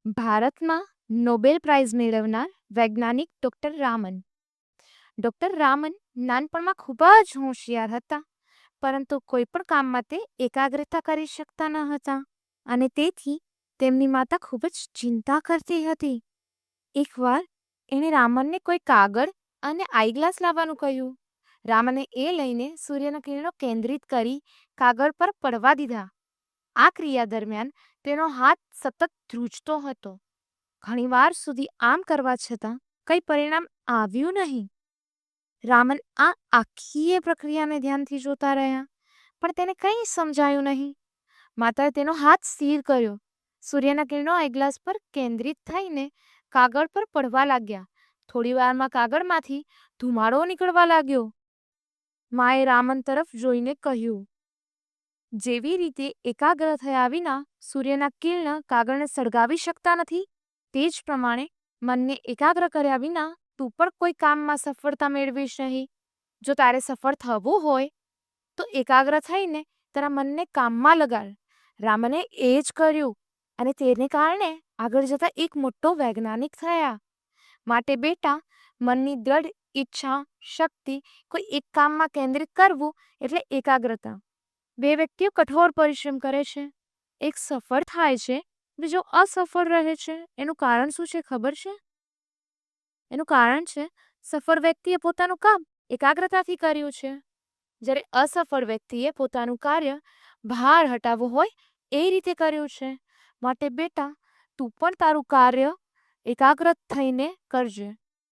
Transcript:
ભારતમાં Nobel price મેળવનાર વૈજ્ઞાનિક ડોક્ટર રામન. ડોક્ટર રામન નાનપણમાં ખૂબ જ હોશિયાર હતા, પરંતુ કોઈ પણ કામમાં તે એકાગ્રતા કરી શકતા ન હતા અને તેથી તેમની માતા ખૂબ જ ચિંતા કરતી હતી. એકવાર એણે રામનને કોઈ કાગળ અને આઈગ્લાસ લાવવાનું કહ્યું. રામને એ લઈને સૂર્યના કિરણો કેન્દ્રિત કરી કાગળ પર પડવા દીધા. આ ક્રિયા દરમિયાન તેનો હાથ સતત ધ્રુજતો હતો. ઘણીવાર સુધી આમ કરવા છતાં કંઈ પરિણામ આવ્યું નહીં. રામન આ આખી પ્રક્રિયાને ધ્યાનથી જોતા રહ્યા, પણ તેને કંઈ સમજાયું નહીં. માતાએ તેનો હાથ સ્થિર કર્યો. સૂર્યના કિરણો આઈગ્લાસ પર કેન્દ્રિત થઈને કાગળ પર પડવા લાગ્યા. થોડી વારમાં કાગળમાંથી ધુમાડો નીકળવા લાગ્યો. માએ રામન તરફ જોઈને કહ્યું, જેવી રીતે એકાગ્ર થયા વિના સૂર્યના કિરણ કાગળને સળગાવી શકતા નથી, તે જ પ્રમાણે મનને એકાગ્ર કર્યા વિના તું પણ કોઈ કામમાં સફળતા મેળવીશ નહીં. જો તારે સફળ થવું હોય તો એકાગ્ર થઈને તારા મનને કામમાં લગાડ. રામને એ જ કર્યું અને તેને કારણે આગળ જતા એક મોટો વૈજ્ઞાનિક થયા. માટે બેટા, મનની દ્રઢ ઈચ્છા શક્તિ કોઈ એક કામમાં કેન્દ્રિત કરવું એટલે એકાગ્રતા. બે વ્યક્તિઓ કઠોર પરિશ્રમ કરે છે, એક સફળ થાય છે, બીજો અસફળ રહે છે. એનું કારણ શું છે ખબર છે? એનું કારણ છે સફળ વ્યક્તિએ પોતાનું કામ એકાગ્રતાથી કર્યું છે, જ્યારે અસફળ વ્યક્તિએ પોતાનું કાર્ય ભાર હટાવવું હોય એ રીતે કર્યું છે. માટે બેટા, તું પણ તારું કાર્ય એકાગ્ર થઈને કરજે.